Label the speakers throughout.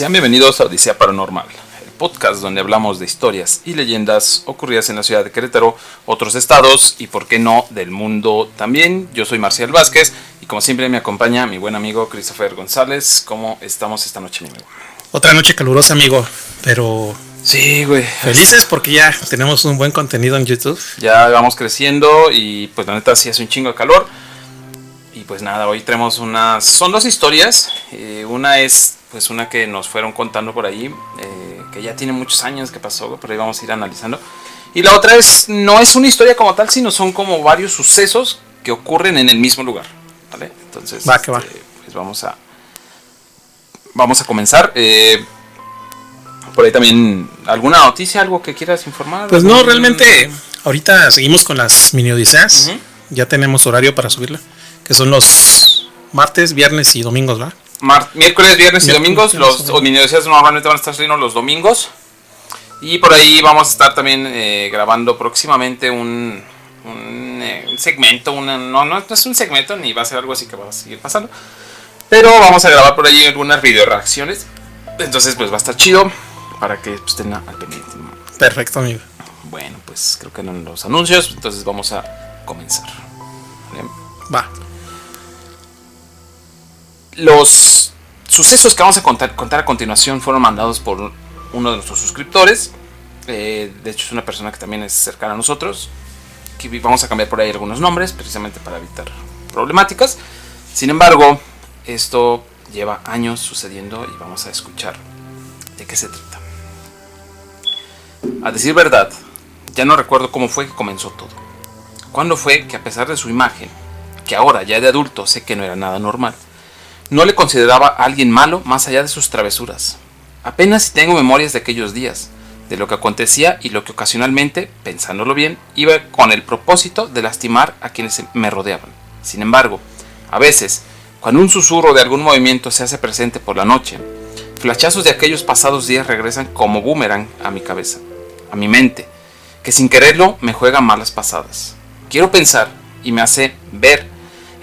Speaker 1: Sean bienvenidos a Odisea Paranormal, el podcast donde hablamos de historias y leyendas ocurridas en la ciudad de Querétaro, otros estados y, por qué no, del mundo también. Yo soy Marcial Vázquez y, como siempre, me acompaña mi buen amigo Christopher González. ¿Cómo estamos esta noche, amigo?
Speaker 2: Otra noche calurosa, amigo, pero...
Speaker 1: Sí, güey.
Speaker 2: Felices porque ya tenemos un buen contenido en YouTube.
Speaker 1: Ya vamos creciendo y, pues, la neta, sí hace un chingo de calor. Y, pues, nada, hoy tenemos unas... Son dos historias. Una es... pues una que nos fueron contando por ahí, que ya tiene muchos años que pasó, pero ahí vamos a ir analizando. Y la otra es, no es una historia como tal, sino son como varios sucesos que ocurren en el mismo lugar, ¿vale? Entonces,
Speaker 2: va.
Speaker 1: Pues vamos a comenzar. Por ahí también, ¿alguna noticia, algo que quieras informar?
Speaker 2: Pues no, realmente, ahorita seguimos con las mini odiseas. Uh-huh. Ya tenemos horario para subirla, que son los martes, viernes y domingos, ¿verdad?
Speaker 1: Miércoles, viernes y domingos. Los mini-odiseas normalmente van a estar saliendo los domingos. Y por ahí vamos a estar también grabando próximamente un segmento. No es un segmento, ni va a ser algo así que va a seguir pasando. Pero vamos a grabar por ahí algunas video reacciones. Entonces, pues va a estar chido para que pues, estén al pendiente.
Speaker 2: Perfecto, amigo.
Speaker 1: Bueno, pues creo que eran los anuncios. Entonces vamos a comenzar. ¿Vale?
Speaker 2: Va.
Speaker 1: Los sucesos que vamos a contar a continuación fueron mandados por uno de nuestros suscriptores. De hecho, es una persona que también es cercana a nosotros. Que vamos a cambiar por ahí algunos nombres, precisamente para evitar problemáticas. Sin embargo, esto lleva años sucediendo y vamos a escuchar de qué se trata. A decir verdad, ya no recuerdo cómo fue que comenzó todo. ¿Cuándo fue que, a pesar de su imagen, que ahora ya de adulto sé que no era nada normal, no le consideraba a alguien malo más allá de sus travesuras? Apenas si tengo memorias de aquellos días, de lo que acontecía y lo que ocasionalmente, pensándolo bien, iba con el propósito de lastimar a quienes me rodeaban. Sin embargo, a veces, cuando un susurro de algún movimiento se hace presente por la noche, flashazos de aquellos pasados días regresan como boomerang a mi cabeza, a mi mente, que sin quererlo me juega malas pasadas. Quiero pensar y me hace ver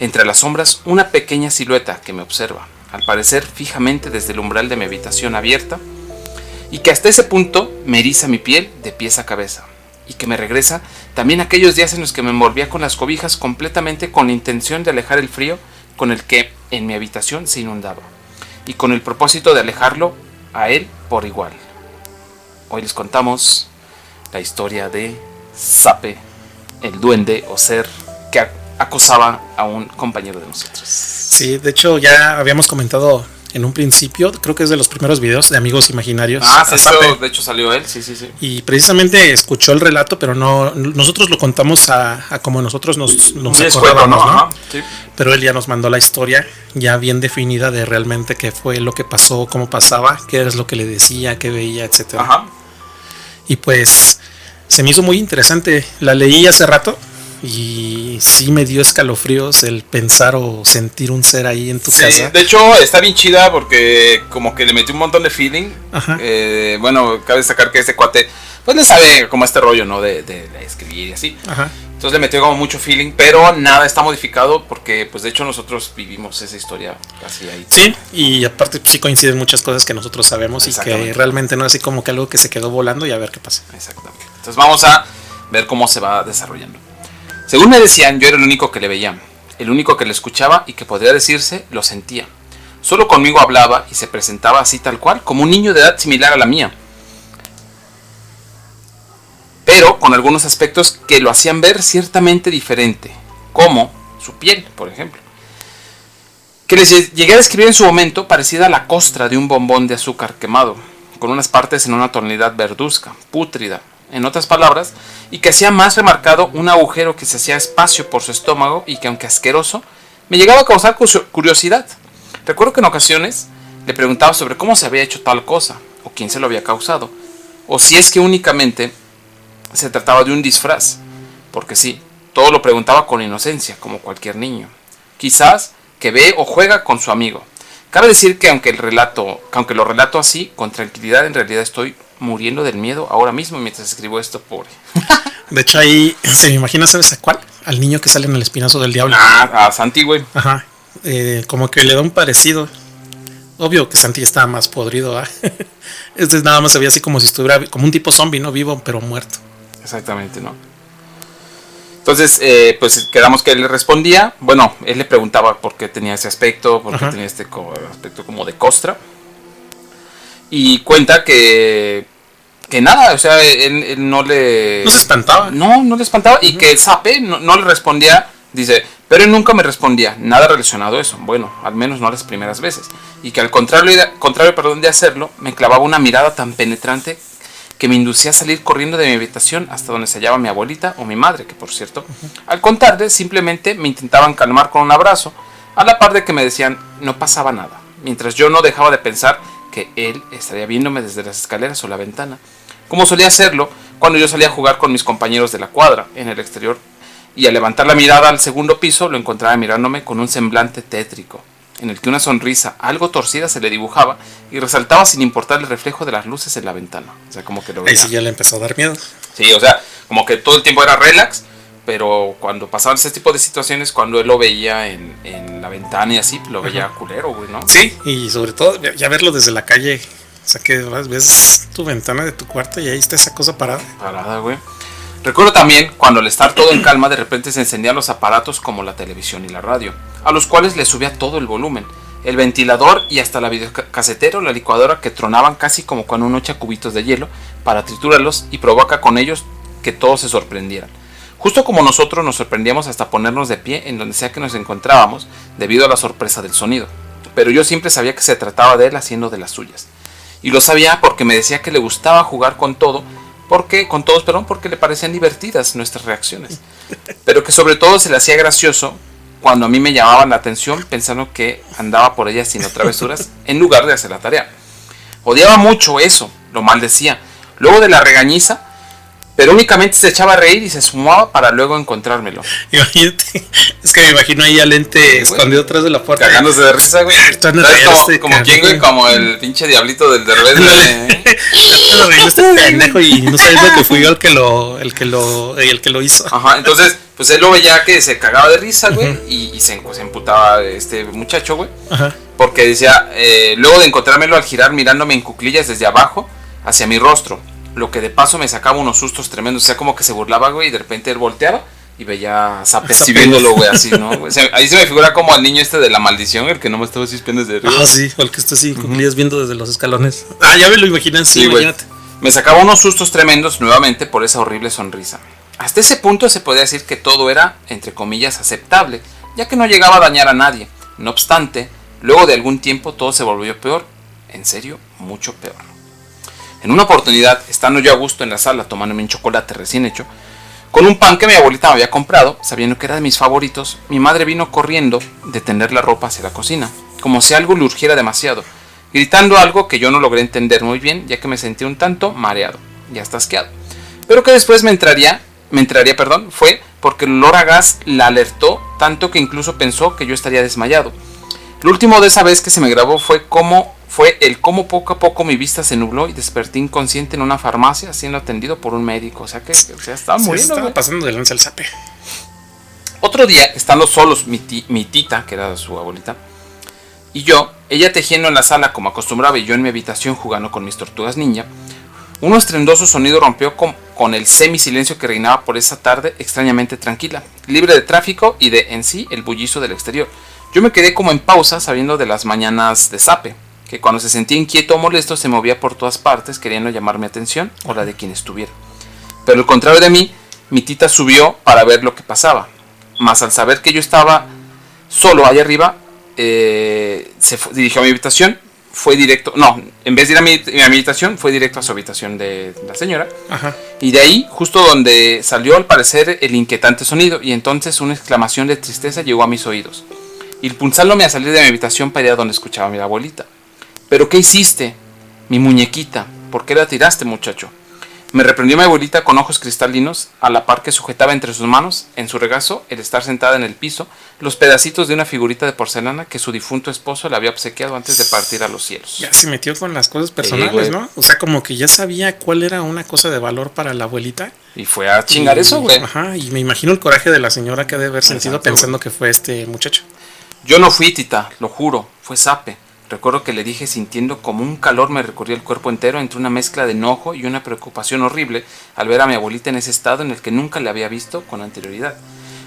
Speaker 1: entre las sombras una pequeña silueta que me observa, al parecer fijamente desde el umbral de mi habitación abierta, y que hasta ese punto me eriza mi piel de pies a cabeza, y que me regresa también aquellos días en los que me envolvía con las cobijas completamente con la intención de alejar el frío con el que en mi habitación se inundaba, y con el propósito de alejarlo a él por igual. Hoy les contamos la historia de Sape, el duende o ser que acosaba a un compañero de nosotros.
Speaker 2: Sí, de hecho ya habíamos comentado en un principio, creo que es de los primeros videos de Amigos Imaginarios.
Speaker 1: De hecho salió él, sí.
Speaker 2: Y precisamente escuchó el relato, pero no, nosotros lo contamos a como nosotros nos acordábamos, ¿no? Sí. Pero él ya nos mandó la historia ya bien definida de realmente qué fue lo que pasó, cómo pasaba, qué es lo que le decía, qué veía, etcétera. Ajá. Y pues se me hizo muy interesante, la leí hace rato. Y sí me dio escalofríos el pensar o sentir un ser ahí en tu casa.
Speaker 1: De hecho está bien chida porque como que le metió un montón de feeling. Bueno, cabe destacar que este cuate pues le sabe como este rollo, ¿no? De escribir y así. Ajá. Entonces le metió como mucho feeling, pero nada está modificado porque pues de hecho nosotros vivimos esa historia casi ahí.
Speaker 2: Sí, y aparte sí coinciden muchas cosas que nosotros sabemos y que realmente no es así como que algo que se quedó volando y a ver qué pasa.
Speaker 1: Exactamente. Entonces vamos a ver cómo se va desarrollando. Según me decían, yo era el único que le veía, el único que le escuchaba y que podría decirse lo sentía. Solo conmigo hablaba y se presentaba así tal cual, como un niño de edad similar a la mía, pero con algunos aspectos que lo hacían ver ciertamente diferente, como su piel, por ejemplo, que les llegué a describir en su momento parecida a la costra de un bombón de azúcar quemado, con unas partes en una tonalidad verduzca, pútrida, en otras palabras, y que hacía más remarcado un agujero que se hacía espacio por su estómago y que, aunque asqueroso, me llegaba a causar curiosidad. Recuerdo que en ocasiones le preguntaba sobre cómo se había hecho tal cosa, o quién se lo había causado, o si es que únicamente se trataba de un disfraz, porque sí, todo lo preguntaba con inocencia, como cualquier niño. Quizás que ve o juega con su amigo. Cabe decir que aunque lo relato así, con tranquilidad, en realidad estoy muriendo del miedo ahora mismo mientras escribo esto, pobre.
Speaker 2: De hecho ahí se me imagina, ¿sabes a cuál? Al niño que sale en El Espinazo del Diablo.
Speaker 1: A Santi, güey.
Speaker 2: Ajá. Como que le da un parecido. Obvio que Santi estaba más podrido, ¿eh? Este nada más se veía así como si estuviera como un tipo zombie, ¿no? Vivo pero muerto.
Speaker 1: Exactamente, ¿no? Entonces, pues quedamos que él le respondía. Bueno, él le preguntaba por qué tenía ese aspecto, por qué tenía este aspecto como de costra. Y cuenta que nada, o sea, él no le...
Speaker 2: No se espantaba.
Speaker 1: No le espantaba. Y que el Zape no le respondía, dice, pero él nunca me respondía, nada relacionado a eso. Bueno, al menos no las primeras veces. Y que al contrario de hacerlo, me clavaba una mirada tan penetrante que me inducía a salir corriendo de mi habitación hasta donde se hallaba mi abuelita o mi madre, que por cierto, al contarle, simplemente me intentaban calmar con un abrazo, a la par de que me decían, no pasaba nada, mientras yo no dejaba de pensar que él estaría viéndome desde las escaleras o la ventana, como solía hacerlo cuando yo salía a jugar con mis compañeros de la cuadra, en el exterior, y al levantar la mirada al segundo piso, lo encontraba mirándome con un semblante tétrico, en el que una sonrisa algo torcida se le dibujaba y resaltaba sin importar el reflejo de las luces en la ventana. O sea, como que lo veía.
Speaker 2: Ahí sí ya le empezó a dar miedo.
Speaker 1: Sí, o sea, como que todo el tiempo era relax, pero cuando pasaban ese tipo de situaciones, cuando él lo veía en la ventana y así, lo veía culero, güey, ¿no?
Speaker 2: Sí, y sobre todo ya verlo desde la calle. O sea, que ves tu ventana de tu cuarto y ahí está esa cosa parada.
Speaker 1: Parada, güey. Recuerdo también cuando al estar todo en calma de repente se encendían los aparatos como la televisión y la radio, a los cuales le subía todo el volumen, el ventilador y hasta la videocasetera o la licuadora que tronaban casi como cuando uno echa cubitos de hielo para triturarlos y provoca con ellos que todos se sorprendieran. Justo como nosotros nos sorprendíamos hasta ponernos de pie en donde sea que nos encontrábamos debido a la sorpresa del sonido, pero yo siempre sabía que se trataba de él haciendo de las suyas. Y lo sabía porque me decía que le gustaba jugar con todos, porque le parecían divertidas nuestras reacciones, pero que sobre todo se le hacía gracioso cuando a mí me llamaban la atención pensando que andaba por ella haciendo travesuras en lugar de hacer la tarea. Odiaba mucho eso, lo maldecía, luego de la regañiza, pero únicamente se echaba a reír y se sumaba para luego encontrármelo.
Speaker 2: Imagínate, es que me imagino ahí al ente escondido atrás de la puerta.
Speaker 1: Cagándose de risa, güey. Como quién, güey, como el pinche diablito del Derbez, güey.
Speaker 2: Este pendejo y no sabes lo que fui yo el que lo hizo.
Speaker 1: Ajá, entonces, pues él lo veía que se cagaba de risa, güey, y se emputaba este muchacho, güey. Ajá. Porque decía, luego de encontrármelo al girar mirándome en cuclillas desde abajo hacia mi rostro, lo que de paso me sacaba unos sustos tremendos. O sea, como que se burlaba, güey, y de repente él volteaba y veía a Zape así viéndolo, güey, así, ¿no? O sea, ahí se me figura como al niño este de la maldición, el que no me estaba así espiando desde arriba.
Speaker 2: Ah, sí, o el que está así, cuclillas viendo desde los escalones. Ah, ya me lo imaginé, sí, imagínate.
Speaker 1: Me sacaba unos sustos tremendos nuevamente por esa horrible sonrisa. Hasta ese punto se podía decir que todo era, entre comillas, aceptable, ya que no llegaba a dañar a nadie. No obstante, luego de algún tiempo todo se volvió peor. En serio, mucho peor. En una oportunidad, estando yo a gusto en la sala tomándome un chocolate recién hecho, con un pan que mi abuelita me había comprado, sabiendo que era de mis favoritos, mi madre vino corriendo de tender la ropa hacia la cocina, como si algo le urgiera demasiado, gritando algo que yo no logré entender muy bien, ya que me sentí un tanto mareado y hasta asqueado. Pero que después me entraría, fue porque el olor a gas la alertó tanto que incluso pensó que yo estaría desmayado. Lo último de esa vez que se me grabó fue cómo poco a poco mi vista se nubló y desperté inconsciente en una farmacia siendo atendido por un médico. O sea que estaba muriendo.
Speaker 2: Estaba pasando de lanza el Zape.
Speaker 1: Otro día, estando solos mi tita, que era su abuelita, y yo, ella tejiendo en la sala como acostumbraba y yo en mi habitación jugando con mis tortugas ninja, un estruendoso sonido rompió con el semisilencio que reinaba por esa tarde extrañamente tranquila, libre de tráfico y de en sí el bullicio del exterior. Yo me quedé como en pausa sabiendo de las mañanas de Zape, que cuando se sentía inquieto o molesto se movía por todas partes queriendo llamar mi atención o la de quien estuviera. Pero al contrario de mí, mi tita subió para ver lo que pasaba, mas al saber que yo estaba solo allá arriba, se dirigió a mi habitación, en vez de ir a mi habitación, fue directo a su habitación de la señora. Ajá. Y de ahí, justo donde salió al parecer el inquietante sonido, y entonces una exclamación de tristeza llegó a mis oídos, impulsándome a salir de mi habitación para ir a donde escuchaba a mi abuelita. ¿Pero qué hiciste, mi muñequita? ¿Por qué la tiraste, muchacho? Me reprendió mi abuelita con ojos cristalinos, a la par que sujetaba entre sus manos, en su regazo, el estar sentada en el piso, los pedacitos de una figurita de porcelana que su difunto esposo le había obsequiado antes de partir a los cielos.
Speaker 2: Ya se metió con las cosas personales, ¿no? O sea, como que ya sabía cuál era una cosa de valor para la abuelita.
Speaker 1: Y fue a chingar eso, güey.
Speaker 2: Ajá, y me imagino el coraje de la señora que debe haber sentido pensando que fue este muchacho.
Speaker 1: Yo no fui, tita, lo juro, fue Zape. Recuerdo que le dije sintiendo como un calor me recorría el cuerpo entero entre una mezcla de enojo y una preocupación horrible al ver a mi abuelita en ese estado en el que nunca la había visto con anterioridad.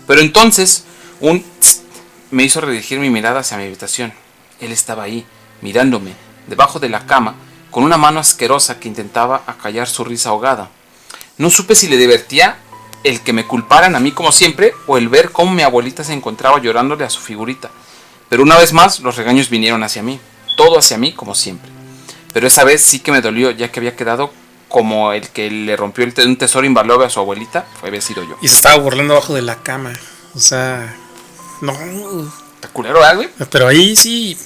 Speaker 1: Pero entonces un tss me hizo redirigir mi mirada hacia mi habitación. Él estaba ahí, mirándome, debajo de la cama, con una mano asquerosa que intentaba acallar su risa ahogada. No supe si le divertía el que me culparan a mí como siempre o el ver cómo mi abuelita se encontraba llorándole a su figurita. Pero una vez más los regaños vinieron hacia mí, todo hacia mí como siempre. Pero esa vez sí que me dolió, ya que había quedado como el que le rompió un tesoro invaluable a su abuelita, había sido yo.
Speaker 2: Y se estaba burlando abajo de la cama, o sea, no.
Speaker 1: ¿Está culero, güey?
Speaker 2: Pero ahí sí,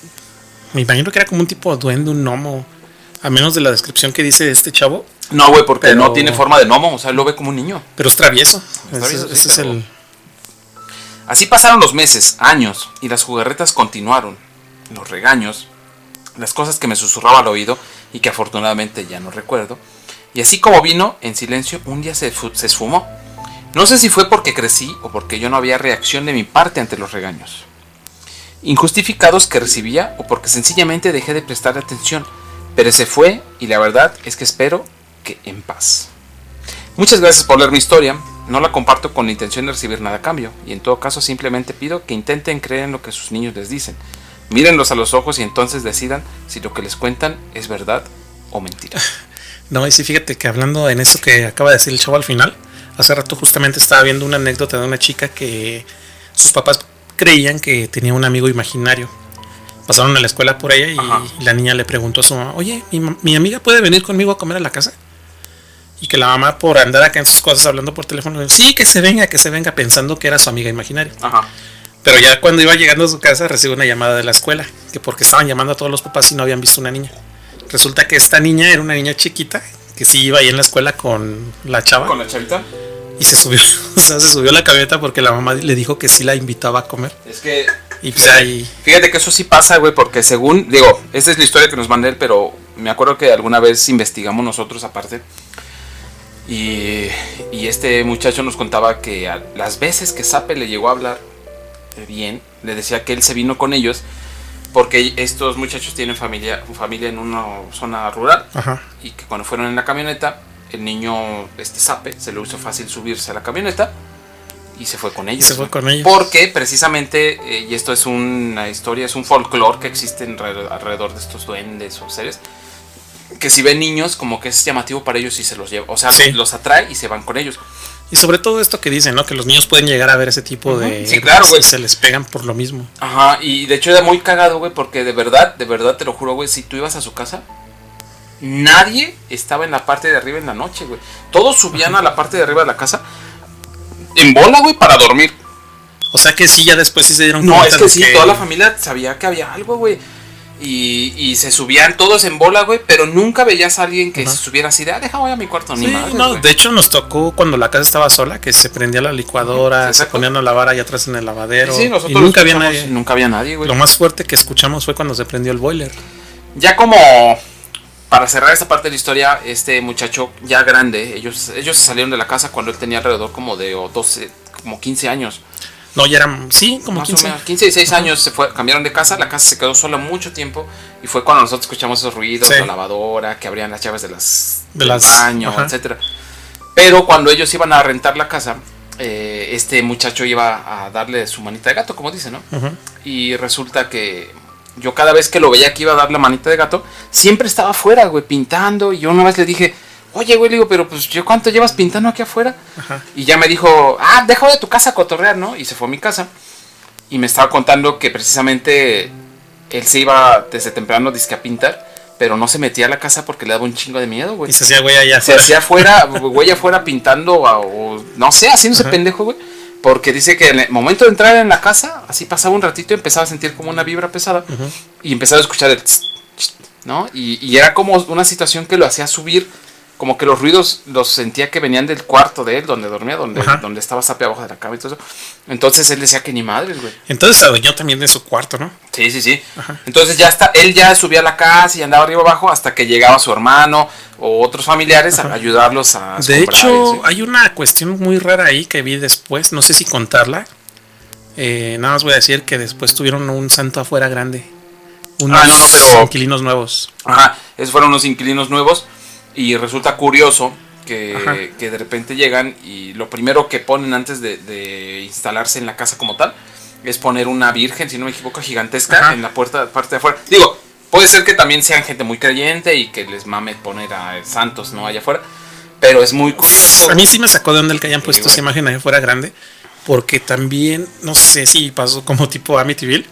Speaker 2: me imagino que era como un tipo de duende, un gnomo, a menos de la descripción que dice este chavo.
Speaker 1: No, güey, porque no tiene forma de gnomo, o sea, lo ve como un niño.
Speaker 2: Pero es travieso.
Speaker 1: Ese es el... Así pasaron los meses, años, y las jugarretas continuaron. Los regaños, las cosas que me susurraba al oído y que afortunadamente ya no recuerdo. Y así como vino, en silencio, un día se esfumó. No sé si fue porque crecí o porque yo no había reacción de mi parte ante los regaños injustificados que recibía o porque sencillamente dejé de prestar atención. Pero se fue y la verdad es que espero que en paz. Muchas gracias por leer mi historia. No la comparto con la intención de recibir nada a cambio, y en todo caso simplemente pido que intenten creer en lo que sus niños les dicen. Mírenlos a los ojos y entonces decidan si lo que les cuentan es verdad o mentira.
Speaker 2: No, y sí, fíjate que hablando en eso que acaba de decir el chavo al final, hace rato justamente estaba viendo una anécdota de una chica que sus papás creían que tenía un amigo imaginario. Pasaron a la escuela por ella y la niña le preguntó a su mamá, oye, ¿mi amiga puede venir conmigo a comer a la casa? Y que la mamá, por andar acá en sus cosas hablando por teléfono, le dijo, sí, que se venga, pensando que era su amiga imaginaria.
Speaker 1: Ajá.
Speaker 2: Pero ya cuando iba llegando a su casa recibe una llamada de la escuela, que porque estaban llamando a todos los papás y no habían visto una niña. Resulta que esta niña era una niña chiquita, que sí iba ahí en la escuela con la chava.
Speaker 1: ¿Con la chavita?
Speaker 2: Y se subió, o sea, se subió a la camioneta porque la mamá le dijo que sí la invitaba a comer.
Speaker 1: Es que...
Speaker 2: Y pues ahí...
Speaker 1: Fíjate que eso sí pasa, güey, porque según... Digo, esta es la historia que nos mandó él, pero me acuerdo que alguna vez investigamos nosotros aparte. Y este muchacho nos contaba que a las veces que Sape le llegó a hablar bien, le decía que él se vino con ellos porque estos muchachos tienen familia en una zona rural.
Speaker 2: Ajá.
Speaker 1: Y que cuando fueron en la camioneta, el niño, Sape, se le hizo fácil subirse a la camioneta y se fue con ellos. Porque precisamente, y esto es una historia, es un folclore que existe alrededor de estos duendes o seres, que si ven niños, como que es llamativo para ellos y se los lleva, o sea, sí, los atrae y se van con ellos.
Speaker 2: Y sobre todo esto que dicen, ¿no? Que los niños pueden llegar a ver ese tipo de...
Speaker 1: Sí, claro, güey.
Speaker 2: Se les pegan por lo mismo.
Speaker 1: Ajá, y de hecho era muy cagado, güey, porque de verdad te lo juro, güey, si tú ibas a su casa, nadie estaba en la parte de arriba en la noche, güey. Todos subían a la parte de arriba de la casa en bola, güey, para dormir.
Speaker 2: O sea que sí, ya después sí se dieron
Speaker 1: cuenta. No, es que sí, toda la familia sabía que había algo, güey. Y se subían todos en bola, güey, pero nunca veías a alguien que se subiera así de, deja voy a mi cuarto, ni madre,
Speaker 2: no,
Speaker 1: güey.
Speaker 2: De hecho nos tocó cuando la casa estaba sola, que se prendía la licuadora, se ponían a lavar allá atrás en el lavadero.
Speaker 1: Sí, nosotros
Speaker 2: y nunca había nadie,
Speaker 1: güey.
Speaker 2: Lo más fuerte que escuchamos fue cuando se prendió el boiler.
Speaker 1: Ya como para cerrar esta parte de la historia, este muchacho ya grande, ellos se salieron de la casa cuando él tenía alrededor como de 12, como 15 años.
Speaker 2: No, ya eran, sí, como
Speaker 1: más
Speaker 2: 15.
Speaker 1: 15, 16 años cambiaron de casa, la casa se quedó sola mucho tiempo y fue cuando nosotros escuchamos esos ruidos, la lavadora, que abrían las llaves del baño, etcétera. Pero cuando ellos iban a rentar la casa, este muchacho iba a darle su manita de gato, como dice, ¿no? Y resulta que yo cada vez que lo veía que iba a dar la manita de gato, siempre estaba afuera, güey, pintando, y yo una vez le dije, oye, güey, le digo, pero pues, ¿cuánto llevas pintando aquí afuera? Y ya me dijo, déjame de tu casa a cotorrear, ¿no? Y se fue a mi casa. Y me estaba contando que precisamente él se iba desde temprano disque a pintar, pero no se metía a la casa porque le daba un chingo de miedo, güey.
Speaker 2: Y se hacía güey allá
Speaker 1: afuera. Se hacía güey afuera pintando o no sé, haciéndose pendejo, güey. Porque dice que en el momento de entrar en la casa, así pasaba un ratito y empezaba a sentir como una vibra pesada. Y empezaba a escuchar el tss, tss, ¿no? Y era como una situación que lo hacía subir. Como que los ruidos los sentía que venían del cuarto de él, donde dormía, donde estaba Sape abajo de la cama y todo eso. Entonces él decía que ni madres, güey.
Speaker 2: Entonces se adueñó también de su cuarto, ¿no?
Speaker 1: Sí. Entonces él ya subía a la casa y andaba arriba abajo hasta que llegaba su hermano o otros familiares a ayudarlos a
Speaker 2: de hecho, hay una cuestión muy rara ahí que vi después, no sé si contarla. Nada más voy a decir que después tuvieron un santo afuera grande. inquilinos nuevos.
Speaker 1: Ajá, esos fueron unos inquilinos nuevos y resulta curioso que de repente llegan y lo primero que ponen antes de instalarse en la casa como tal es poner una virgen, si no me equivoco, gigantesca en la parte de afuera. Digo, puede ser que también sean gente muy creyente y que les mame poner a santos, ¿no? Allá afuera, pero es muy curioso.
Speaker 2: A mí sí me sacó de onda el que hayan puesto esa imagen allá afuera grande, porque también, no sé si pasó como tipo Amityville.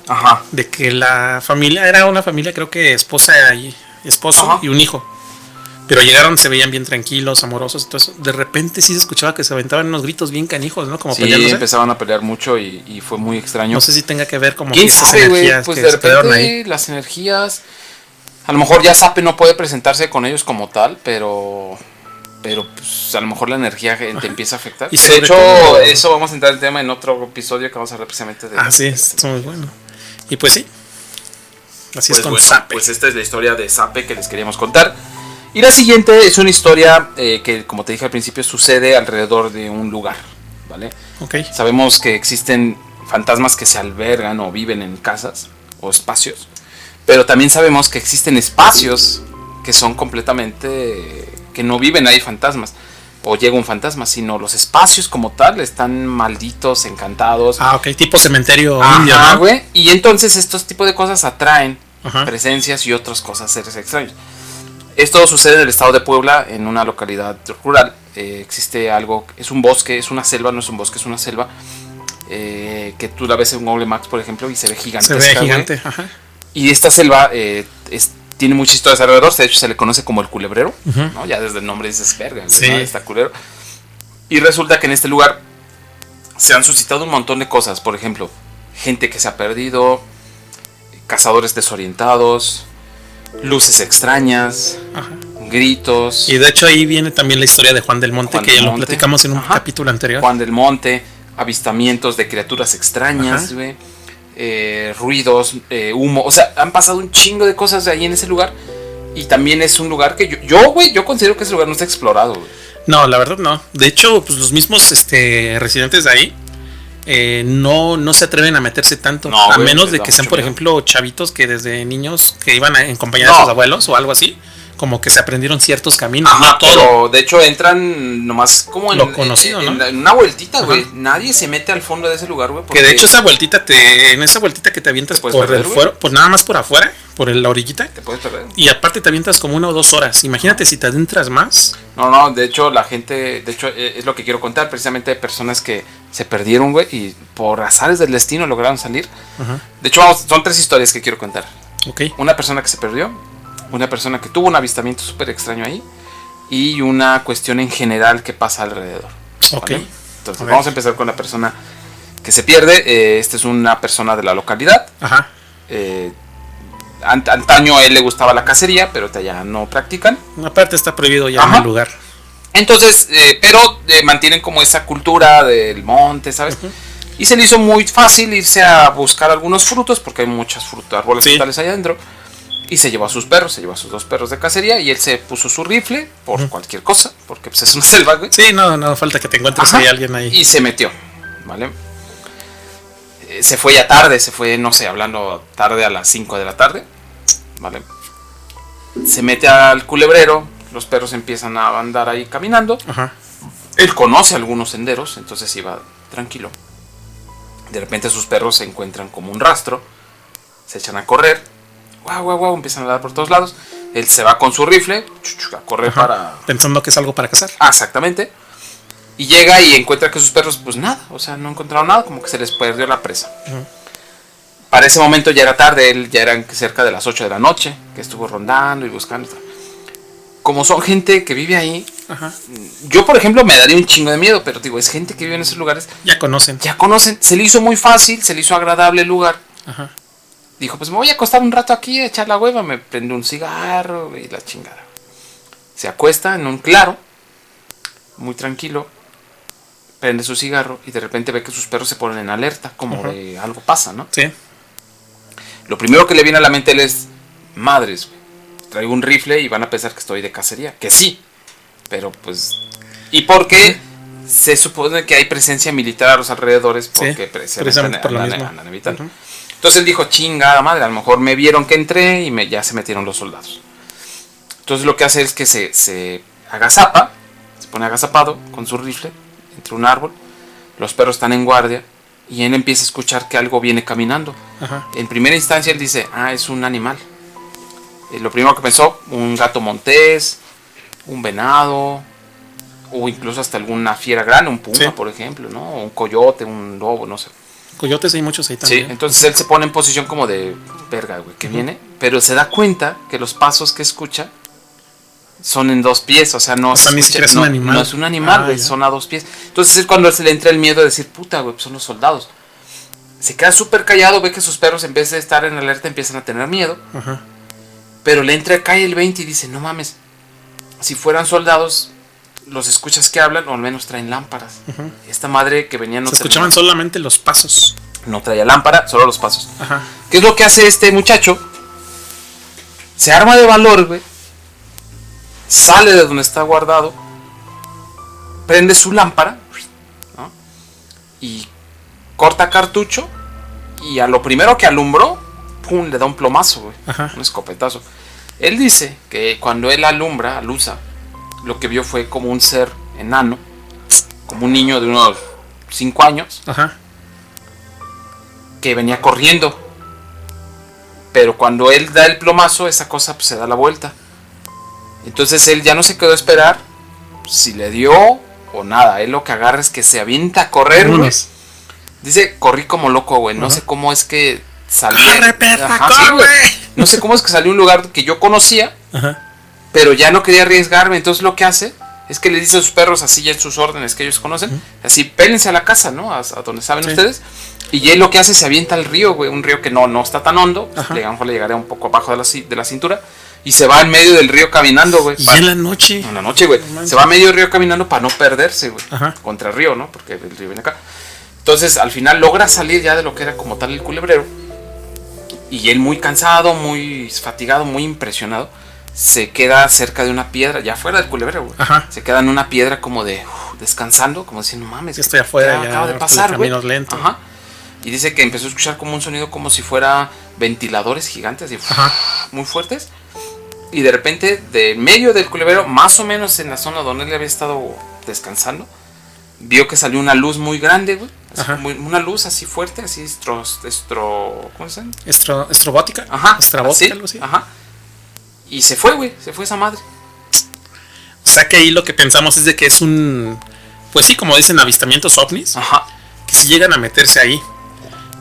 Speaker 1: Ajá.
Speaker 2: De que la familia era una familia, creo que esposa y esposo y un hijo. Pero llegaron, se veían bien tranquilos, amorosos y todo eso. De repente sí se escuchaba que se aventaban unos gritos bien canijos, ¿no? Como
Speaker 1: peleándose. Empezaban a pelear mucho y fue muy extraño.
Speaker 2: No sé si tenga que ver como
Speaker 1: ¿quién sabe, energías pues que de repente ahí. Las energías. A lo mejor ya Sape no puede presentarse con ellos como tal, pero pues, a lo mejor la energía te empieza a afectar. Y de hecho, eso vamos a entrar en tema en otro episodio que vamos a hablar precisamente de.
Speaker 2: Sí, es muy bueno. Y pues sí. Así pues es con Sape.
Speaker 1: Pues esta es la historia de Sape que les queríamos contar. Y la siguiente es una historia que, como te dije al principio, sucede alrededor de un lugar, ¿vale?
Speaker 2: Okay.
Speaker 1: Sabemos que existen fantasmas que se albergan o viven en casas o espacios, pero también sabemos que existen espacios que son completamente... que no viven ahí fantasmas o llega un fantasma, sino los espacios como tal están malditos, encantados.
Speaker 2: Ok, tipo cementerio indio, ¿no?
Speaker 1: Güey. Y entonces estos tipos de cosas atraen presencias y otras cosas, seres extraños. Esto sucede en el estado de Puebla, en una localidad rural. Existe algo, es un bosque, es una selva, no es un bosque, es una selva. Que tú la ves en Google Maps, por ejemplo, y se ve gigantesca.
Speaker 2: Se ve gigante, ajá.
Speaker 1: Y esta selva tiene muchas historias alrededor. De hecho, se le conoce como el culebrero, ¿no? Ya desde el nombre dices, verga, sí. ¿No? Está culero. Y resulta que en este lugar se han suscitado un montón de cosas. Por ejemplo, gente que se ha perdido, cazadores desorientados, luces extrañas, gritos.
Speaker 2: Y de hecho ahí viene también la historia de Juan del Monte, que ya lo platicamos en un capítulo anterior.
Speaker 1: Juan del Monte, avistamientos de criaturas extrañas, güey, ruidos, humo. O sea, han pasado un chingo de cosas de ahí en ese lugar. Y también es un lugar que yo considero que ese lugar no está explorado, güey.
Speaker 2: No, la verdad no. De hecho, pues los mismos residentes de ahí no se atreven a meterse tanto, a menos de que sean, por ejemplo, chavitos que desde niños que iban en compañía de sus abuelos o algo así, como que se aprendieron ciertos caminos.
Speaker 1: No todo. Pero de hecho entran nomás como en
Speaker 2: lo conocido, ¿no?
Speaker 1: En una vueltita, güey. Nadie se mete al fondo de ese lugar, güey.
Speaker 2: Que de hecho en esa vueltita que te avientas por el fuero, pues nada más por afuera, por la orillita.
Speaker 1: Te puedes perder.
Speaker 2: Y aparte te avientas como 1 o 2 horas. Imagínate si te adentras más.
Speaker 1: No, de hecho la gente, es lo que quiero contar, precisamente de personas que se perdieron, güey, y por azares del destino lograron salir. De hecho, son 3 historias que quiero contar.
Speaker 2: Okay.
Speaker 1: Una persona que se perdió, una persona que tuvo un avistamiento súper extraño ahí, y una cuestión en general que pasa alrededor.
Speaker 2: Ok.
Speaker 1: ¿Vale? Entonces vamos a empezar con la persona que se pierde. Esta es una persona de la localidad.
Speaker 2: Ajá.
Speaker 1: Antaño a él le gustaba la cacería, pero ya no practican.
Speaker 2: Aparte está prohibido ya en el lugar.
Speaker 1: Entonces, pero mantienen como esa cultura del monte, ¿sabes? Y se le hizo muy fácil irse a buscar algunos frutos, porque hay muchas árboles frutales allá adentro. Y se llevó a sus perros, se llevó a sus 2 perros de cacería, y él se puso su rifle por cualquier cosa, porque pues es una selva, güey.
Speaker 2: Sí, no falta que te encuentres ahí alguien ahí.
Speaker 1: Y se metió, ¿vale? Se fue ya tarde, no sé, hablando tarde a las 5 de la tarde, ¿vale? Se mete al culebrero, los perros empiezan a andar ahí caminando. Él conoce algunos senderos, entonces iba tranquilo. De repente sus perros se encuentran como un rastro, se echan a correr. Guau, empiezan a dar por todos lados. Él se va con su rifle a correr
Speaker 2: pensando que es algo para cazar.
Speaker 1: Exactamente. Y llega y encuentra que sus perros, pues nada, o sea, no encontraron nada, como que se les perdió la presa. Para ese momento ya era tarde, él ya eran cerca de las 8 de la noche, que estuvo rondando y buscando. Como son gente que vive ahí, yo por ejemplo me daría un chingo de miedo, pero digo, es gente que vive en esos lugares.
Speaker 2: Ya conocen.
Speaker 1: Se le hizo muy fácil, se le hizo agradable el lugar. Dijo, pues me voy a acostar un rato aquí a echar la hueva, me prende un cigarro y la chingada. Se acuesta en un claro, muy tranquilo, prende su cigarro y de repente ve que sus perros se ponen en alerta, como de algo pasa, ¿no?
Speaker 2: Sí.
Speaker 1: Lo primero que le viene a la mente a él es, madres, traigo un rifle y van a pensar que estoy de cacería. Que sí, pero pues... ¿Y por qué se supone que hay presencia militar a los alrededores? Porque
Speaker 2: precisamente por lo mismo.
Speaker 1: Andan evitando. Entonces él dijo, chingada madre, a lo mejor me vieron que entré y ya se metieron los soldados. Entonces lo que hace es que se agazapa, se pone agazapado con su rifle entre un árbol, los perros están en guardia y él empieza a escuchar que algo viene caminando.
Speaker 2: Ajá.
Speaker 1: En primera instancia él dice, es un animal. Lo primero que pensó, un gato montés, un venado, o incluso hasta alguna fiera grande, un puma, por ejemplo, ¿no? Un coyote, un lobo, no sé.
Speaker 2: Coyotes hay muchos ahí también.
Speaker 1: Sí, entonces él se pone en posición como de verga, güey, que viene, pero se da cuenta que los pasos que escucha son en 2 pies, o sea, no,
Speaker 2: ni siquiera es un animal.
Speaker 1: No es un animal, güey, son a 2 pies. Entonces es cuando se le entra el miedo de decir, puta, güey, pues son los soldados. Se queda súper callado, ve que sus perros en vez de estar en alerta empiezan a tener miedo.
Speaker 2: Ajá.
Speaker 1: Pero le entra, cae el 20 y dice, no mames, si fueran soldados, los escuchas que hablan o al menos traen lámparas.
Speaker 2: Uh-huh.
Speaker 1: Esta madre que venía no
Speaker 2: se escuchaban solamente los pasos.
Speaker 1: No traía lámpara, solo los pasos.
Speaker 2: Ajá.
Speaker 1: ¿Qué es lo que hace este muchacho? Se arma de valor, güey. Sale de donde está guardado. Prende su lámpara, ¿no? Y corta cartucho. Y a lo primero que alumbró, pum, le da un plomazo, güey. Un escopetazo. Él dice que cuando él alusa, lo que vio fue como un ser enano, como un niño de unos 5 años.
Speaker 2: Ajá.
Speaker 1: Que venía corriendo. Pero cuando él da el plomazo, esa cosa pues, se da la vuelta. Entonces él ya no se quedó a esperar si le dio o nada. Él lo que agarra es que se avienta a correr, güey. Dice, corrí como loco, güey. No sé cómo es que salí.
Speaker 2: ¡Corre, perra, corre!
Speaker 1: Sí, no sé cómo es que salió a un lugar que yo conocía.
Speaker 2: Ajá.
Speaker 1: Pero ya no quería arriesgarme. Entonces lo que hace es que le dice a sus perros, así ya en sus órdenes que ellos conocen, así, pélense a la casa, ¿no? A donde saben ustedes. Y él lo que hace, se avienta al río, güey. Un río que no está tan hondo. Pues, le llegaría un poco abajo de la cintura. Y se va en medio del río caminando, güey.
Speaker 2: Y en la noche.
Speaker 1: En la noche, güey. Se va a medio del río caminando para no perderse, güey. Contra el río, ¿no? Porque el río viene acá. Entonces, al final logra salir ya de lo que era como tal el culebrero. Y él muy cansado, muy fatigado, muy impresionado, se queda cerca de una piedra, ya fuera del culebrero, güey. Se queda en una piedra como de descansando, como diciendo, no mames.
Speaker 2: Estoy afuera, ya
Speaker 1: acaba de pasar, güey.
Speaker 2: Lento.
Speaker 1: Ajá. Y dice que empezó a escuchar como un sonido como si fuera ventiladores gigantes y muy fuertes. Y de repente, de medio del culebrero, más o menos en la zona donde él había estado descansando, vio que salió una luz muy grande, güey. Una luz así fuerte, así ¿cómo se llama?
Speaker 2: Estrobótica.
Speaker 1: Estrabótica,
Speaker 2: algo así.
Speaker 1: Y se fue, güey. Se fue esa madre.
Speaker 2: O sea que ahí lo que pensamos es de que es un... Pues sí, como dicen, avistamientos ovnis. Que si llegan a meterse ahí.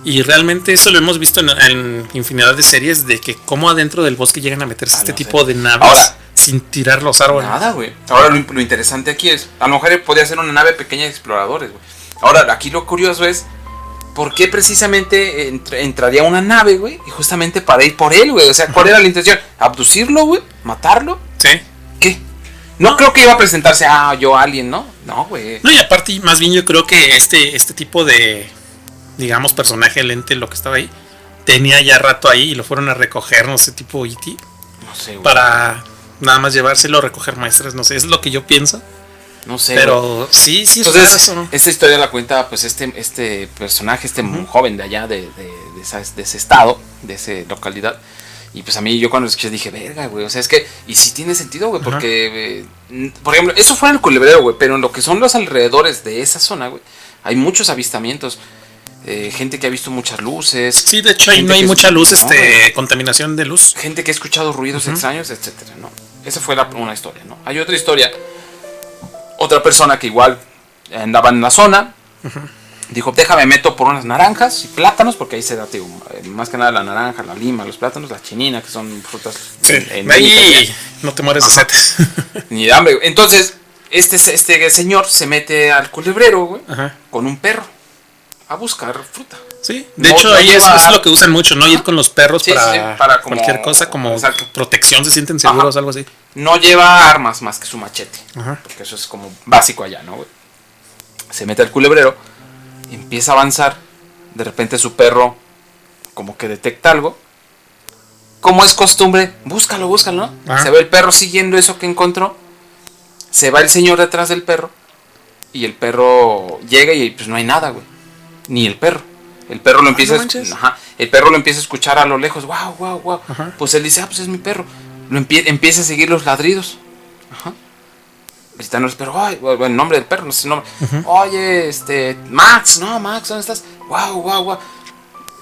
Speaker 2: Y realmente eso lo hemos visto en infinidad de series, de que como adentro del bosque llegan a meterse tipo de naves.
Speaker 1: Ahora,
Speaker 2: sin tirar los árboles.
Speaker 1: Nada, güey. Ahora lo interesante aquí es, a lo mejor podría ser una nave pequeña de exploradores, güey. Ahora, aquí lo curioso es, ¿por qué precisamente entraría una nave, güey? Y justamente para ir por él, güey. O sea, ¿cuál era la intención? ¿Abducirlo, güey? ¿Matarlo?
Speaker 2: Sí.
Speaker 1: ¿Qué? No creo que iba a presentarse, yo alien, ¿no? No, güey.
Speaker 2: No, y aparte, más bien yo creo que este tipo de, digamos, personaje, el ente, lo que estaba ahí, tenía ya rato ahí y lo fueron a recoger, no sé, tipo E.T.
Speaker 1: No sé, güey.
Speaker 2: Para nada más llevárselo, recoger muestras, no sé, es lo que yo pienso.
Speaker 1: No sé.
Speaker 2: Pero sí,
Speaker 1: entonces, eso, ¿no? Esta historia la cuenta, pues, este personaje, joven de allá, de ese estado, de esa localidad. Y pues a mí, yo cuando lo escuché dije, verga, güey. O sea, es que, y sí tiene sentido, güey, porque, por ejemplo, eso fue en el culebrero, güey, pero en lo que son los alrededores de esa zona, güey, hay muchos avistamientos. Gente que ha visto muchas luces.
Speaker 2: Sí, de hecho ahí no hay mucha luz, contaminación de luz.
Speaker 1: Gente que ha escuchado ruidos extraños, etcétera, ¿no? Esa fue una historia, ¿no? Hay otra historia. Otra persona que igual andaba en la zona. Dijo, déjame meto por unas naranjas y plátanos, porque ahí se da, tío, más que nada la naranja, la lima, los plátanos, la chinina, que son frutas.
Speaker 2: Ahí no te mueres de sed.
Speaker 1: Ni de hambre. Entonces, este señor se mete al culebrero, güey, con un perro a buscar fruta.
Speaker 2: Sí, de hecho ahí es lo que usan mucho, ¿no? Ir con los perros para como, cualquier cosa, como protección, se sienten seguros, algo así.
Speaker 1: No lleva armas más que su machete, porque eso es como básico allá, ¿no, güey? Se mete al culebrero, empieza a avanzar, de repente su perro como que detecta algo. Como es costumbre, búscalo, ¿no? Se ve el perro siguiendo eso que encontró, se va el señor detrás del perro, y el perro llega y pues no hay nada, güey. Ni el perro. El perro lo empieza el perro lo empieza a escuchar a lo lejos. Wow, wow, wow. Ajá. Pues él dice, pues es mi perro. Empieza a seguir los ladridos. Ajá. Gritando el perro, ay, bueno, el nombre del perro, no sé el nombre. Oye, Max, ¿dónde estás? Wow, wow, wow.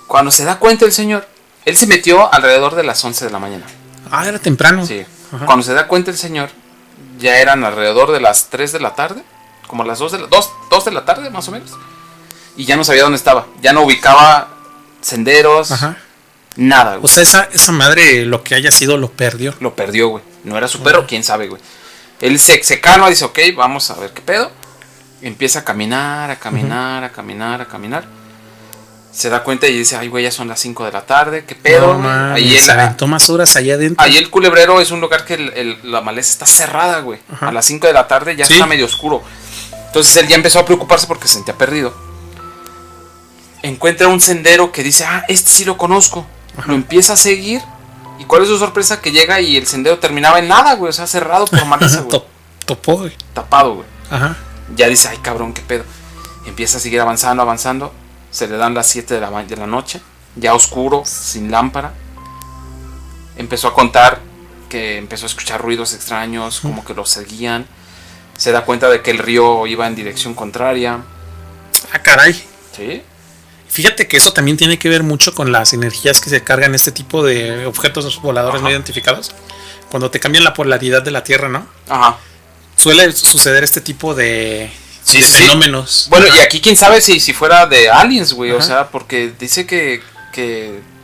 Speaker 1: Cuando se da cuenta el señor, él se metió alrededor de las 11 de la mañana.
Speaker 2: Ah, era temprano.
Speaker 1: Sí. Ajá. Cuando se da cuenta el señor, ya eran alrededor de las 3 de la tarde, como las 2 de la tarde, más o menos. Y ya no sabía dónde estaba. Ya no ubicaba senderos, nada, güey.
Speaker 2: O sea, esa madre, lo que haya sido, lo perdió.
Speaker 1: Lo perdió, güey. No era su perro, quién sabe, güey. Él se calma, dice, ok, vamos a ver qué pedo. Empieza a caminar, a caminar. Se da cuenta y dice, ay, güey, ya son las 5 de la tarde, qué pedo.
Speaker 2: No, ahí se aventó más horas allá adentro.
Speaker 1: Ahí el Culebrero es un lugar que la maleza está cerrada, güey. A las 5 de la tarde ya está medio oscuro. Entonces él ya empezó a preocuparse porque se sentía perdido. Encuentra un sendero que dice, este sí lo conozco. Lo empieza a seguir. ¿Y cuál es su sorpresa? Que llega y el sendero terminaba en nada, güey. O sea, cerrado por maleza, güey.
Speaker 2: Topó, güey.
Speaker 1: Tapado, güey.
Speaker 2: Ajá.
Speaker 1: Ya dice, ay, cabrón, qué pedo. Empieza a seguir avanzando. Se le dan las 7 de la noche. Ya oscuro, sin lámpara. Empezó a contar que empezó a escuchar ruidos extraños, como que lo seguían. Se da cuenta de que el río iba en dirección contraria.
Speaker 2: Ah, caray.
Speaker 1: Sí.
Speaker 2: Fíjate que eso también tiene que ver mucho con las energías que se cargan este tipo de objetos voladores no identificados. Cuando te cambian la polaridad de la Tierra, ¿no? Ajá. Suele suceder este tipo de fenómenos.
Speaker 1: Bueno, y aquí quién sabe si fuera de aliens, güey. O sea, porque dice que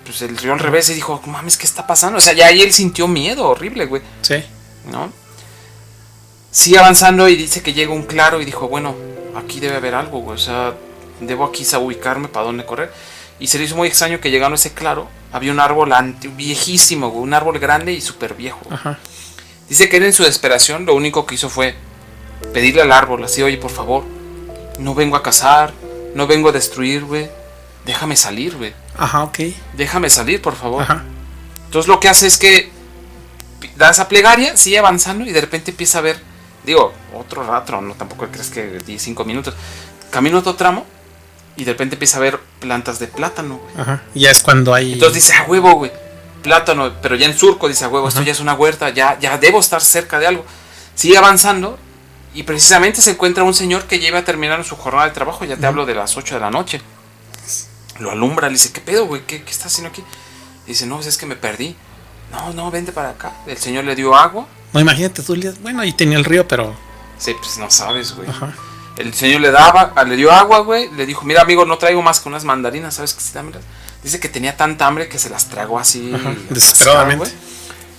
Speaker 1: pues el río al revés y dijo, mames, ¿qué está pasando? O sea, ya ahí él sintió miedo horrible, güey.
Speaker 2: Sí.
Speaker 1: ¿No? Sigue avanzando y dice que llega un claro y dijo, bueno, aquí debe haber algo, güey. O sea, debo aquí ubicarme para dónde correr. Y se le hizo muy extraño que llegando a ese claro había un árbol viejísimo, güey, un árbol grande y súper viejo. Ajá. Dice que él en su desesperación lo único que hizo fue pedirle al árbol así, oye, por favor, no vengo a cazar, no vengo a destruir, güey, déjame salir, güey.
Speaker 2: Ajá, ok.
Speaker 1: Déjame salir, por favor. Ajá. Entonces lo que hace es que da esa plegaria, sigue avanzando y de repente empieza a ver, digo, otro rato, no tampoco crees que 5 minutos, camino otro tramo. Y de repente empieza a ver plantas de plátano, güey.
Speaker 2: Ajá. Y ya es cuando hay.
Speaker 1: Entonces dice, huevo, güey. Plátano, pero ya en surco, dice, huevo, esto ya es una huerta, ya debo estar cerca de algo. Sigue avanzando y precisamente se encuentra un señor que ya iba a terminar su jornada de trabajo. Ya te hablo de las 8 de la noche. Lo alumbra, le dice, ¿qué pedo, güey? ¿Qué estás haciendo aquí? Y dice, no, pues es que me perdí. No, vente para acá. El señor le dio agua.
Speaker 2: No, imagínate tú, bueno, ahí tenía el río, pero.
Speaker 1: Sí, pues no sabes, güey. Ajá. El señor le dio agua, güey. Le dijo, mira, amigo, no traigo más que unas mandarinas, ¿sabes qué? Dice que tenía tanta hambre que se las tragó así.
Speaker 2: Desesperadamente.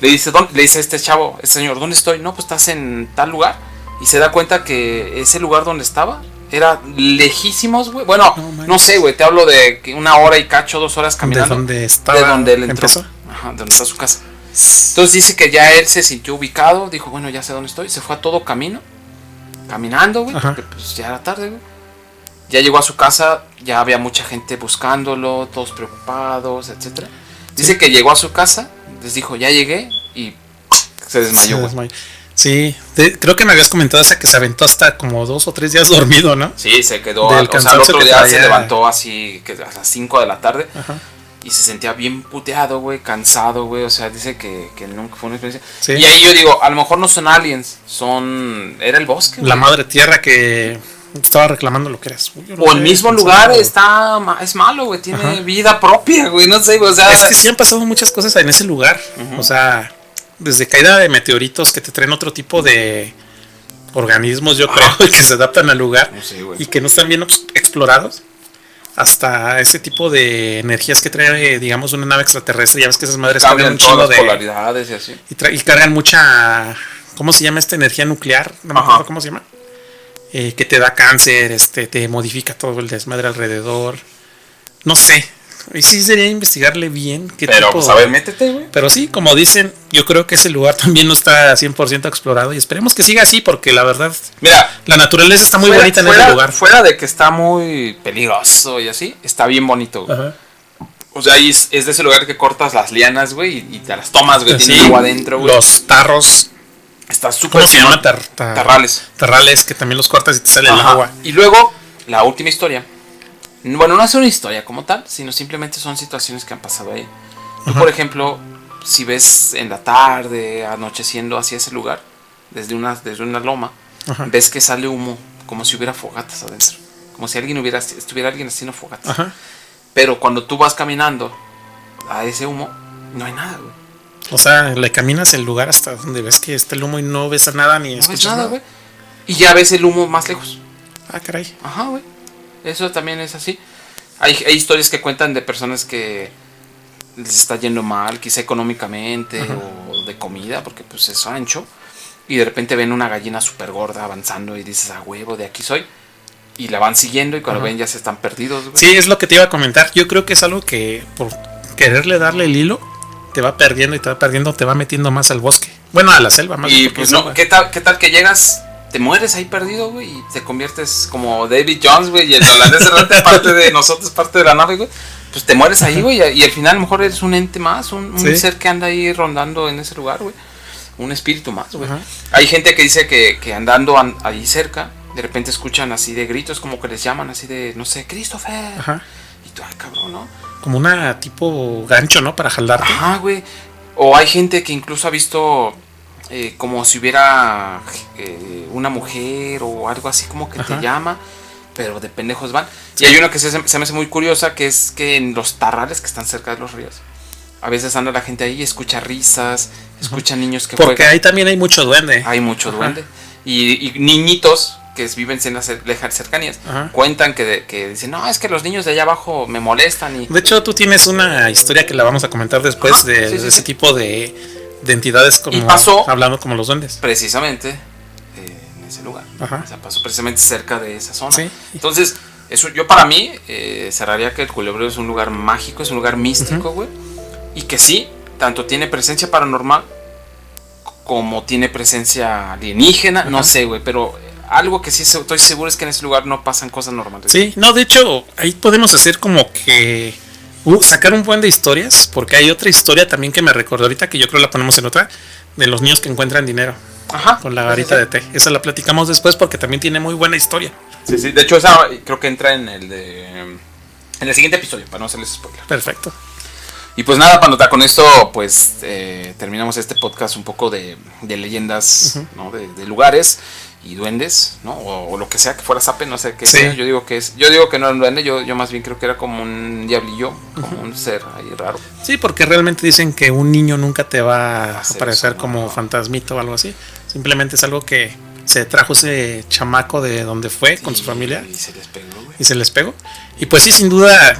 Speaker 1: Le dice a este chavo, señor, ¿dónde estoy? No, pues estás en tal lugar. Y se da cuenta que ese lugar donde estaba era lejísimos, güey. Bueno, no sé, güey, te hablo de 1 hora y cacho, 2 horas caminando.
Speaker 2: De donde estaba.
Speaker 1: De donde él entró.
Speaker 2: Empezó.
Speaker 1: Ajá, de donde está su casa. Entonces dice que ya él se sintió ubicado. Dijo, bueno, ya sé dónde estoy. Se fue a todo camino. Caminando, güey, porque pues ya era tarde, güey. Ya llegó a su casa, ya había mucha gente buscándolo, todos preocupados, etcétera. Dice que llegó a su casa, les dijo, ya llegué, y se desmayó.
Speaker 2: Sí, creo que me habías comentado esa que se aventó hasta como 2 o 3 días dormido, ¿no?
Speaker 1: Sí, se quedó, o sea, el otro día se levantó así que a las 5 de la tarde. Ajá. Y se sentía bien puteado, güey, cansado, güey. O sea, dice que nunca fue una experiencia. Sí. Y ahí yo digo, a lo mejor no son aliens, era el bosque.
Speaker 2: La madre tierra que estaba reclamando lo que eras.
Speaker 1: O el mismo lugar es malo, güey, tiene vida propia, güey, no sé, o sea.
Speaker 2: Es que sí han pasado muchas cosas en ese lugar. O sea, desde caída de meteoritos que te traen otro tipo de organismos, yo creo, que se adaptan al lugar.
Speaker 1: No sé,
Speaker 2: y que no están bien explorados. Hasta ese tipo de energías que trae, digamos, una nave extraterrestre. Ya ves que esas madres
Speaker 1: cargan un chingo de polaridades y así.
Speaker 2: Y cargan mucha, ¿cómo se llama esta energía nuclear? No me acuerdo cómo se llama. Que te da cáncer, te modifica todo el desmadre alrededor. No sé. Y sí sería investigarle bien qué
Speaker 1: pero,
Speaker 2: tipo.
Speaker 1: Pues a ver, métete, güey.
Speaker 2: Pero sí, como dicen, yo creo que ese lugar también no está 100% explorado. Y esperemos que siga así, porque la verdad,
Speaker 1: mira,
Speaker 2: la naturaleza está muy bonita en ese lugar.
Speaker 1: Fuera de que está muy peligroso y así, está bien bonito, güey. Ajá. O sea, es de ese lugar que cortas las lianas, güey, y te las tomas, güey.
Speaker 2: Sí,
Speaker 1: tiene agua adentro, güey.
Speaker 2: Los tarros.
Speaker 1: Está súper.
Speaker 2: ¿Cómo se llama?
Speaker 1: Tarrales.
Speaker 2: Tarrales, que también los cortas y te sale el agua.
Speaker 1: Y luego, la última historia. Bueno, no es una historia como tal, sino simplemente son situaciones que han pasado ahí. Tú, por ejemplo, si ves en la tarde, anocheciendo hacia ese lugar, desde una loma, ves que sale humo, como si hubiera fogatas adentro. Como si estuviera alguien haciendo fogatas. Pero cuando tú vas caminando a ese humo, no hay nada, güey.
Speaker 2: O sea, le caminas el lugar hasta donde ves que está el humo y no ves nada ni escuchas nada,
Speaker 1: güey. Y ya ves el humo más lejos.
Speaker 2: Ah, caray.
Speaker 1: Ajá, güey. Eso también es así. Hay historias que cuentan de personas que les está yendo mal, quizá económicamente o de comida, porque pues es rancho. Y de repente ven una gallina súper gorda avanzando y dices, ah, huevo, de aquí soy. Y la van siguiendo y cuando ven ya se están perdidos, güey.
Speaker 2: Sí, es lo que te iba a comentar. Yo creo que es algo que por quererle darle el hilo te va perdiendo y te va perdiendo, te va metiendo más al bosque. Bueno, a la selva más.
Speaker 1: Y pues no, ¿qué tal que llegas, te mueres ahí perdido, güey, y te conviertes como David Jones, güey, y el holandés errante parte de nosotros, parte de la nave, güey? Pues te mueres ahí, güey, y al final a lo mejor eres un ente más, un ser que anda ahí rondando en ese lugar, güey. Un espíritu más, güey. Hay gente que dice que andando ahí cerca, de repente escuchan así de gritos, como que les llaman así de, no sé, Christopher. Y tú, ay, cabrón, ¿no?
Speaker 2: Como una tipo gancho, ¿no? Para jalarte.
Speaker 1: Ajá, güey. O hay gente que incluso ha visto como si hubiera una mujer o algo así como que te llama, pero de pendejos van. Sí. Y hay una que se me hace muy curiosa, que es que en los tarrales que están cerca de los ríos, a veces anda la gente ahí y escucha risas, escucha niños que
Speaker 2: juegan. Porque ahí también hay mucho duende.
Speaker 1: Hay mucho duende. Y niñitos que viven en las cercanías cuentan que dicen, no, es que los niños de allá abajo me molestan.
Speaker 2: De hecho, tú tienes una historia que la vamos a comentar después de ese tipo de entidades como hablando como los duendes.
Speaker 1: Precisamente en ese lugar. O sea, pasó precisamente cerca de esa zona. Sí. Entonces, eso yo para mí cerraría que el Culebrero es un lugar mágico, es un lugar místico, güey. Y que sí, tanto tiene presencia paranormal como tiene presencia alienígena, no sé, güey, pero algo que sí estoy seguro es que en ese lugar no pasan cosas normales.
Speaker 2: Sí, no, de hecho, ahí podemos hacer como que sacar un buen de historias, porque hay otra historia también que me recordó ahorita, que yo creo la ponemos en otra, de los niños que encuentran dinero con la varita de té. Esa la platicamos después porque también tiene muy buena historia.
Speaker 1: Sí, sí, de hecho esa creo que entra en el siguiente episodio, para no hacerles spoiler.
Speaker 2: Perfecto.
Speaker 1: Y pues nada, Pandota, con esto pues terminamos este podcast un poco de leyendas, ¿no? de lugares y duendes, ¿no? O lo que sea que fuera Sape, no sé qué sea. Yo digo que no era un duende, yo más bien creo que era como un diablillo, como un ser ahí raro.
Speaker 2: Sí, porque realmente dicen que un niño nunca te va a aparecer eso, como fantasmito o algo así. Simplemente es algo que se trajo ese chamaco de donde fue con su familia.
Speaker 1: Y se les pegó, güey.
Speaker 2: Y se les pegó. Y pues sí, sin duda,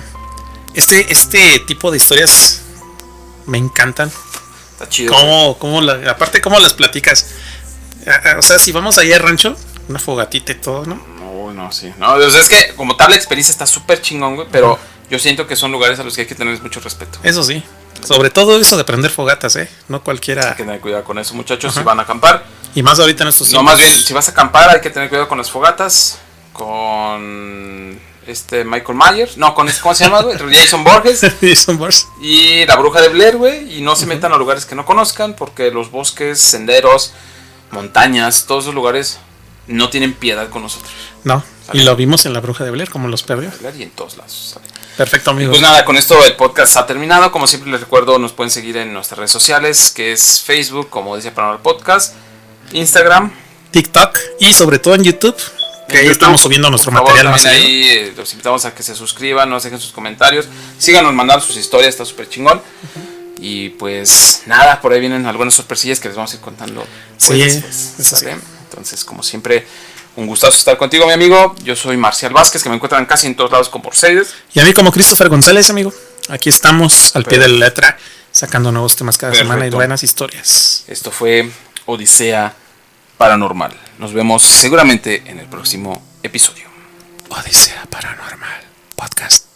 Speaker 2: este tipo de historias me encantan.
Speaker 1: Está chido.
Speaker 2: Aparte, ¿cómo las platicas? O sea, si vamos ahí al rancho, una fogatita y todo, ¿no?
Speaker 1: No, sí. No, o sea, es que como tal la experiencia está súper chingón, güey, pero yo siento que son lugares a los que hay que tener mucho respeto.
Speaker 2: Eso sí. Sobre todo eso de prender fogatas, No cualquiera.
Speaker 1: Hay que tener cuidado con eso, muchachos, si van a acampar.
Speaker 2: Y más ahorita en estos
Speaker 1: tiempos. No, más bien, si vas a acampar hay que tener cuidado con las fogatas, con Michael Myers, no, ¿cómo se llama, güey? Jason Borges.
Speaker 2: Jason Borges.
Speaker 1: Y la bruja de Blair, güey, y no se metan a lugares que no conozcan, porque los bosques, senderos, montañas, todos esos lugares no tienen piedad con nosotros.
Speaker 2: No, ¿sale? Y lo vimos en la bruja de Blair, como los perdió.
Speaker 1: Y en todos lados, ¿sale?
Speaker 2: Perfecto, amigos.
Speaker 1: Pues nada, con esto el podcast ha terminado. Como siempre les recuerdo, nos pueden seguir en nuestras redes sociales, que es Facebook, como dice Paranormal Podcast, Instagram,
Speaker 2: TikTok y sobre todo en YouTube, que ahí estamos subiendo nuestro material más
Speaker 1: ahí los invitamos a que se suscriban, nos dejen sus comentarios, síganos mandando sus historias, está súper chingón. Y pues nada, por ahí vienen algunas sorpresillas que les vamos a ir contando después. Entonces, como siempre, un gustazo estar contigo, mi amigo. Yo soy Marcial Vázquez, que me encuentran casi en todos lados con Porceides.
Speaker 2: Y a mí como Christopher González, amigo. Aquí estamos al pie de la letra, sacando nuevos temas cada semana y buenas historias.
Speaker 1: Esto fue Odisea Paranormal. Nos vemos seguramente en el próximo episodio.
Speaker 2: Odisea Paranormal Podcast.